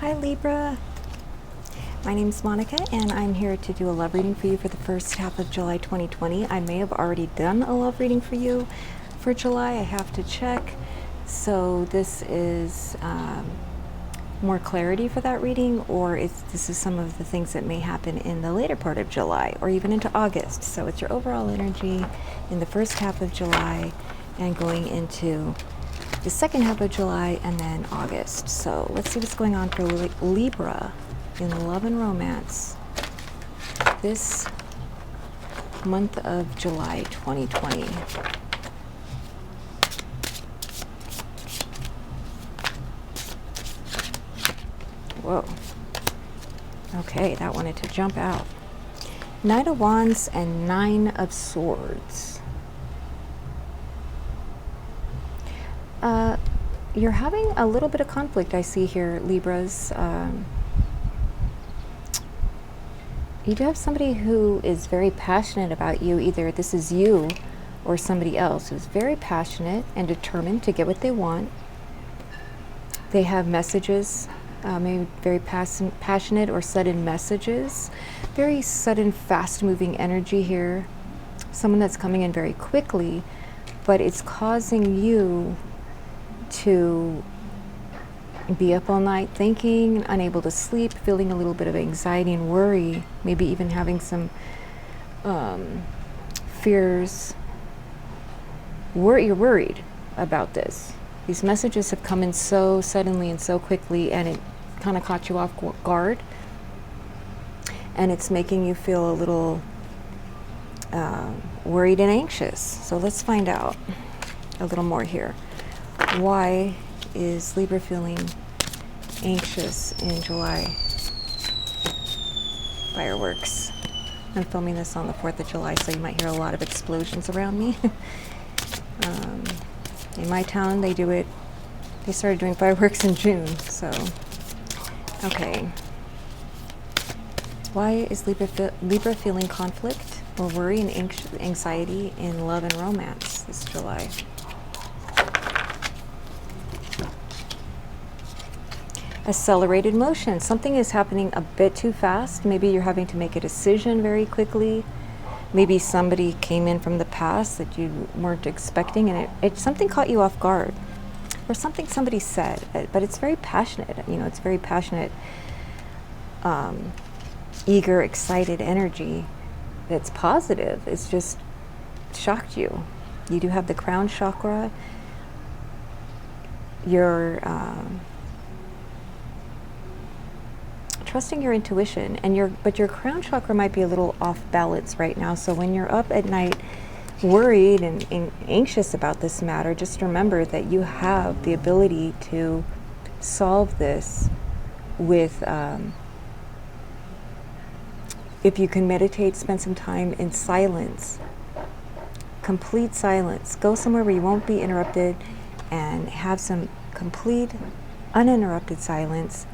Hi Libra, my name is Monica and I'm here to do a love reading for you for the first half of July 2020. I may have already done a love reading for you for July, I have to check. So this is more clarity for that reading, or this is some of the things that may happen in the later part of July or even into August. So it's your overall energy in the first half of July and going into the second half of July and then August. So let's see what's going on for Libra in love and romance this month of July 2020. Whoa. Okay, that wanted to jump out. Knight of Wands and Nine of Swords. You're having a little bit of conflict, I see here, Libras. You do have somebody who is very passionate about you. Either this is you or somebody else who's very passionate and determined to get what they want. They have messages, maybe very passionate or sudden messages. Very sudden, fast-moving energy here. Someone that's coming in very quickly, but it's causing you to be up all night thinking, unable to sleep, feeling a little bit of anxiety and worry, maybe even having some fears. You're worried about this. These messages have come in so suddenly and so quickly, and it kind of caught you off guard, and it's making you feel a little worried and anxious. So let's find out a little more here. Why is Libra feeling anxious in July? Fireworks. I'm filming this on the 4th of July, so you might hear a lot of explosions around me. In my town, they started doing fireworks in June, so. Okay. Why is Libra feeling conflict or worry and anxiety in love and romance this July? Accelerated motion. Something is happening a bit too fast. Maybe you're having to make a decision very quickly. Maybe somebody came in from the past that you weren't expecting, and something caught you off guard, or something somebody said. But it's very passionate. You know, it's very passionate, eager, excited energy. That's positive. It's just shocked you. You do have the crown chakra. You're trusting your intuition, but your crown chakra might be a little off balance right now. So when you're up at night worried and anxious about this matter, just remember that you have the ability to solve this with, if you can meditate, spend some time in silence, complete silence. Go somewhere where you won't be interrupted and have some complete uninterrupted silence,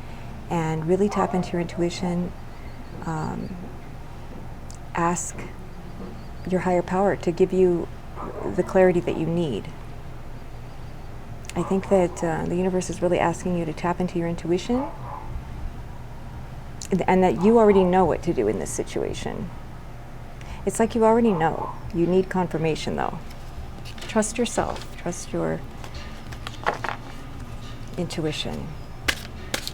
and really tap into your intuition. Ask your higher power to give you the clarity that you need. I think that the universe is really asking you to tap into your intuition, and that you already know what to do in this situation. It's like you already know. You need confirmation though. Trust yourself, trust your intuition.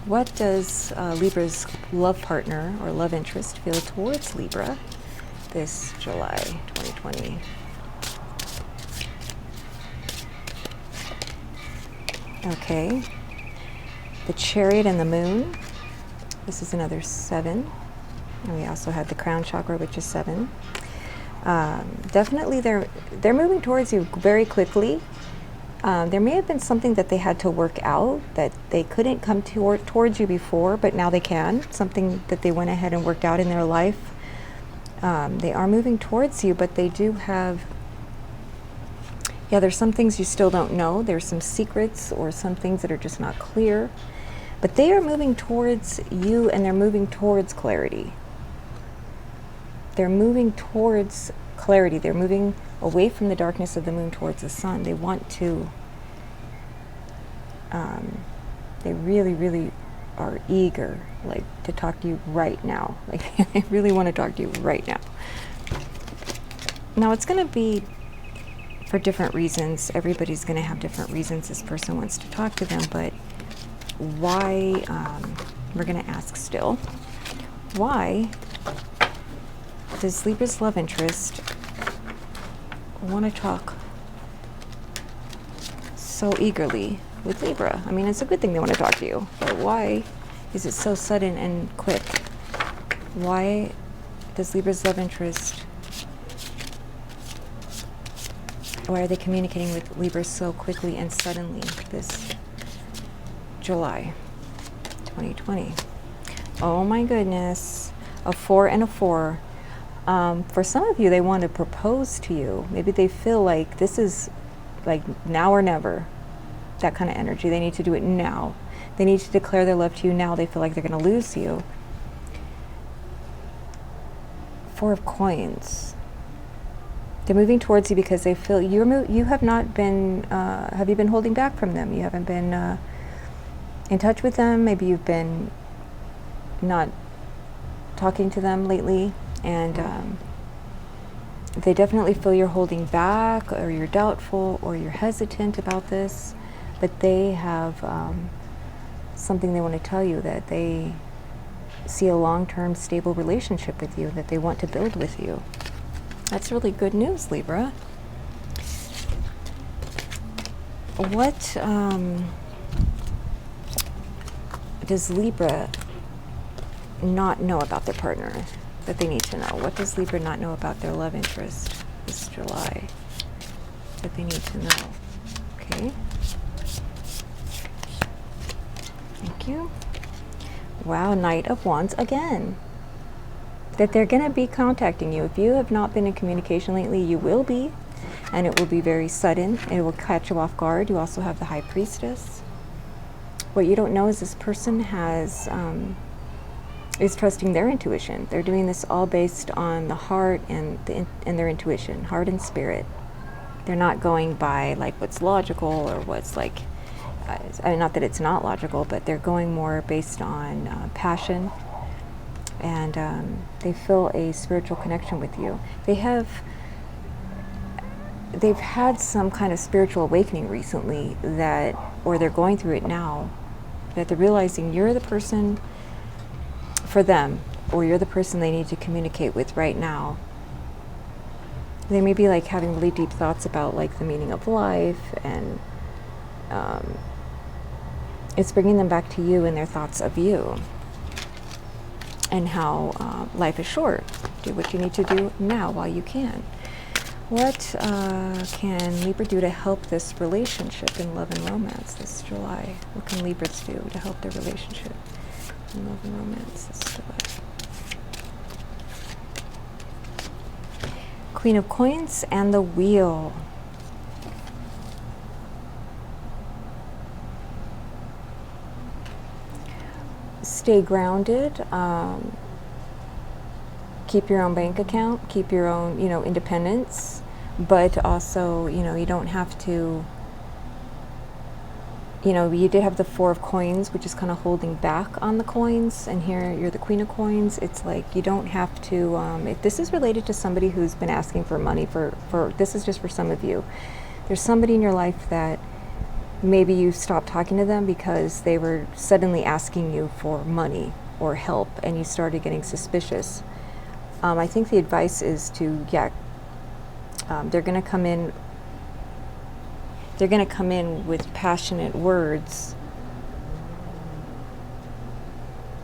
What does Libra's love partner or love interest feel towards Libra this July 2020? Okay. The Chariot and the Moon. This is another 7. And we also had the crown chakra, which is 7. Definitely they're moving towards you very quickly. There may have been something that they had to work out that they couldn't come towards you before, but now they can. Something that they went ahead and worked out in their life. They are moving towards you, but they do have, there's some things you still don't know. There's some secrets or some things that are just not clear. But they are moving towards you, and they're moving towards clarity. They're moving towards clarity. They're moving away from the darkness of the moon towards the sun. They want to, they really, really are eager, like, to talk to you right now. Like, they really want to talk to you right now. Now, it's going to be for different reasons. Everybody's going to have different reasons this person wants to talk to them, but why, we're going to ask still, why does Libra's love interest want to talk so eagerly with Libra? I mean, it's a good thing they want to talk to you, but why is it so sudden and quick? Why does Libra's love interest, why are they communicating with Libra so quickly and suddenly this July 2020? Oh my goodness, a 4 and a 4. For some of you, they want to propose to you. Maybe they feel like this is like now or never, that kind of energy. They need to do it now. They need to declare their love to you now. They feel like they're going to lose you. 4 of Coins. They're moving towards you because they feel you have not been, have you been holding back from them? You haven't been in touch with them. Maybe you've been not talking to them lately, and they definitely feel you're holding back, or you're doubtful, or you're hesitant about this, but they have something they want to tell you, that they see a long-term stable relationship with you, that they want to build with you. That's really good news, Libra. What does Libra not know about their partner that they need to know? What does Libra not know about their love interest this July that they need to know? Okay. Thank you. Wow, Knight of Wands again. That they're going to be contacting you. If you have not been in communication lately, you will be, and it will be very sudden. It will catch you off guard. You also have the High Priestess. What you don't know is this person has is trusting their intuition. They're doing this all based on the heart and their intuition, heart and spirit. They're not going by like what's logical or what's like, I mean, not that it's not logical, but they're going more based on passion, and they feel a spiritual connection with you. They've had some kind of spiritual awakening recently, that, or they're going through it now, that they're realizing you're the person for them, or you're the person they need to communicate with right now. They may be like having really deep thoughts about like the meaning of life, and it's bringing them back to you and their thoughts of you, and how life is short. Do what you need to do now while you can. What can Libra do to help this relationship in love and romance this July? What can Libras do to help their relationship in love and romance this July? Queen of Coins and the Wheel. Stay grounded. Keep your own bank account. Keep your own, independence. But also, you don't have to. You did have the 4 of Coins, which is kind of holding back on the coins, and here you're the Queen of Coins. It's like you don't have to, if this is related to somebody who's been asking for money, for this is just for some of you. There's somebody in your life that maybe you stopped talking to them because they were suddenly asking you for money or help, and you started getting suspicious. I think the advice is to, they're going to come in. They're going to come in with passionate words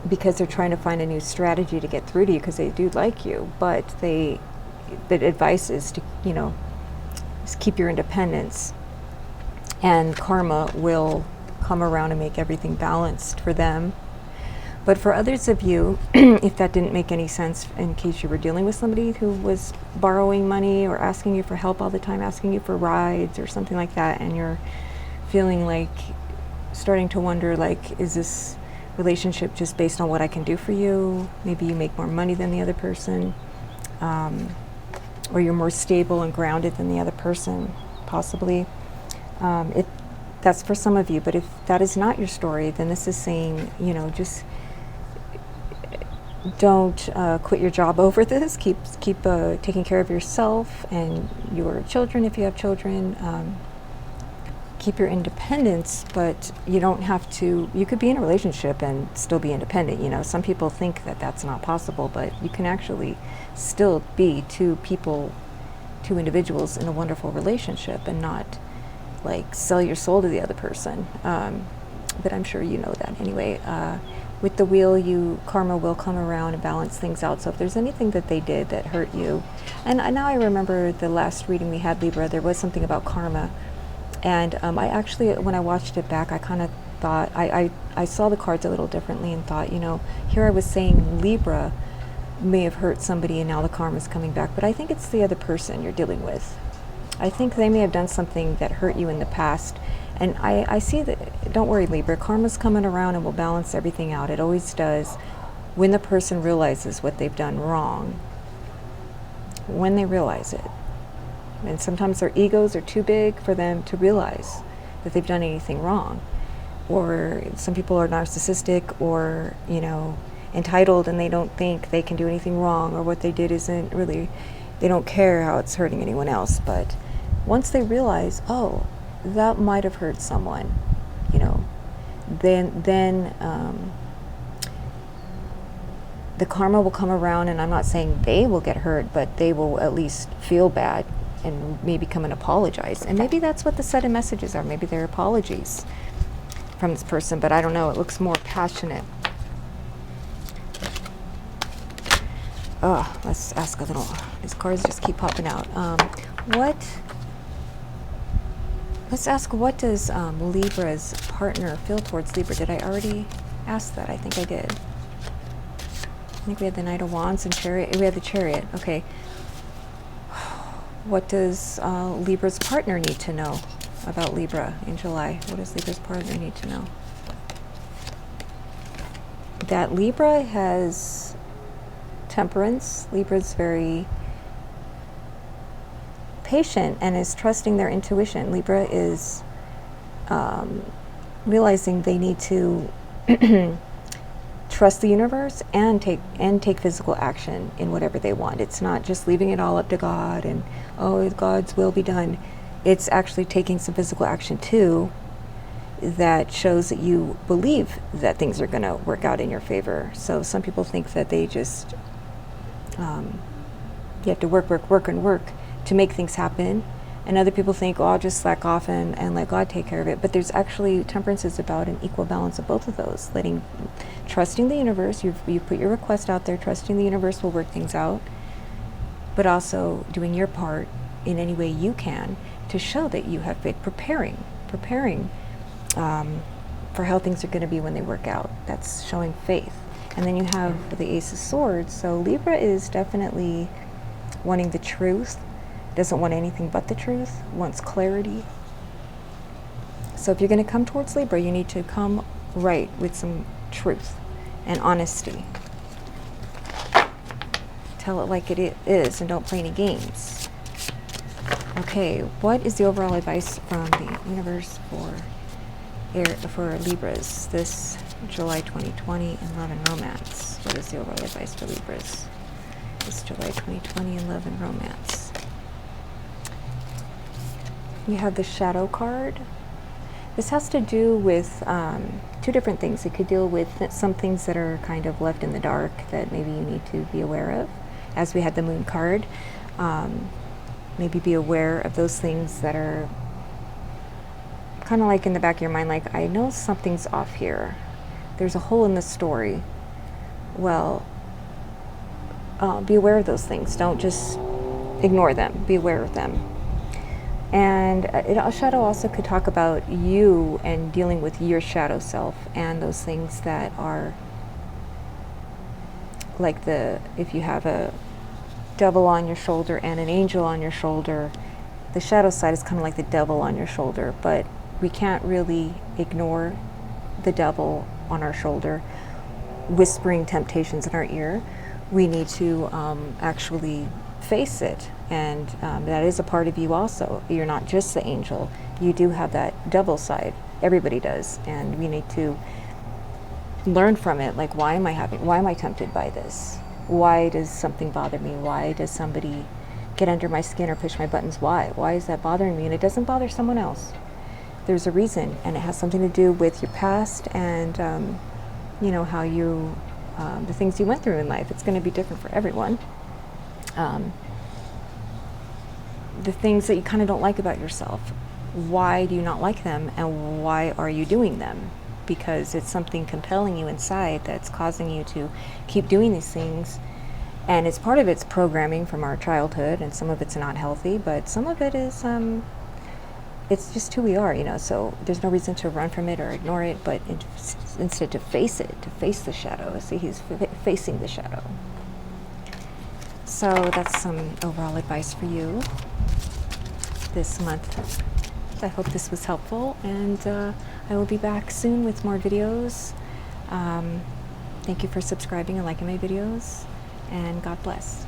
because they're trying to find a new strategy to get through to you, because they do like you. But the advice is to, just keep your independence, and karma will come around and make everything balanced for them. But for others of you, if that didn't make any sense, in case you were dealing with somebody who was borrowing money or asking you for help all the time, asking you for rides or something like that, and you're feeling like, starting to wonder, like, is this relationship just based on what I can do for you? Maybe you make more money than the other person, or you're more stable and grounded than the other person, possibly. that's for some of you. But if that is not your story, then this is saying, you know, just don't quit your job over this. Keep taking care of yourself and your children if you have children. Keep your independence, but you don't have to. You could be in a relationship and still be independent. You know, some people think that that's not possible, but you can actually still be two individuals in a wonderful relationship and not like sell your soul to the other person. But I'm sure you know that anyway. With the wheel, karma will come around and balance things out. So if there's anything that they did that hurt you, and now I remember the last reading we had, Libra, there was something about karma. And I actually, when I watched it back, I kind of thought, I saw the cards a little differently and thought, you know, here I was saying Libra may have hurt somebody and now the karma's coming back. But I think it's the other person you're dealing with. I think they may have done something that hurt you in the past. And I see that, don't worry, Libra, karma's coming around and will balance everything out. It always does when the person realizes what they've done wrong, when they realize it. And sometimes their egos are too big for them to realize that they've done anything wrong. Or some people are narcissistic or, you know, entitled, and they don't think they can do anything wrong, or what they did isn't really, they don't care how it's hurting anyone else. But once they realize, oh, that might have hurt someone, you know, then the karma will come around, and I'm not saying they will get hurt, but they will at least feel bad and maybe come and apologize. And maybe that's what the sudden messages are. Maybe they're apologies from this person, but I don't know. It looks more passionate. Let's ask a little. These cards just keep popping out. Let's ask, what does Libra's partner feel towards Libra? Did I already ask that? I think I did. I think we had the Knight of Wands and Chariot. We had the Chariot. Okay. What does Libra's partner need to know about Libra in July? What does Libra's partner need to know? That Libra has temperance. Libra's very patient and is trusting their intuition. Libra is realizing they need to trust the universe and take physical action in whatever they want. It's not just leaving it all up to God and, oh, God's will be done. It's actually taking some physical action too that shows that you believe that things are going to work out in your favor. So some people think that they just you have to work to make things happen. And other people think, oh, I'll just slack off and let God take care of it. But there's actually, temperance is about an equal balance of both of those. Trusting the universe, you put your request out there, trusting the universe will work things out, but also doing your part in any way you can to show that you have faith, preparing for how things are going to be when they work out. That's showing faith. And then you have the Ace of Swords. So Libra is definitely wanting the truth, doesn't want anything but the truth, wants clarity. So if you're going to come towards Libra, you need to come right with some truth and honesty. Tell it like it is and don't play any games. Okay, what is the overall advice from the universe for Libras this July 2020 in love and romance? What is the overall advice for Libras this July 2020 in love and romance? You have the Shadow card. This has to do with two different things. It could deal with some things that are kind of left in the dark that maybe you need to be aware of. As we had the Moon card, maybe be aware of those things that are kind of like in the back of your mind, like, I know something's off here. There's a hole in the story. Well, be aware of those things. Don't just ignore them. Be aware of them. And shadow also could talk about you and dealing with your shadow self and those things that are like if you have a devil on your shoulder and an angel on your shoulder, the shadow side is kind of like the devil on your shoulder, but we can't really ignore the devil on our shoulder whispering temptations in our ear. We need to actually face it, and that is a part of you also. You're not just the angel. you do have that devil side. Everybody does, and we need to learn from it. Like, why am I tempted by this? Why does something bother me? Why does somebody get under my skin or push my buttons? Why is that bothering me? And it doesn't bother someone else. There's a reason, and it has something to do with your past and how you the things you went through in life. It's going to be different for everyone. The things that you kind of don't like about yourself, why do you not like them, and why are you doing them? Because it's something compelling you inside that's causing you to keep doing these things. And it's part of it's programming from our childhood, and some of it's not healthy, but some of it is it's just who we are, so there's no reason to run from it or ignore it, but instead to face it, to face the shadow. See, he's facing the shadow. So that's some overall advice for you this month. I hope this was helpful, and I will be back soon with more videos. Thank you for subscribing and liking my videos, and God bless.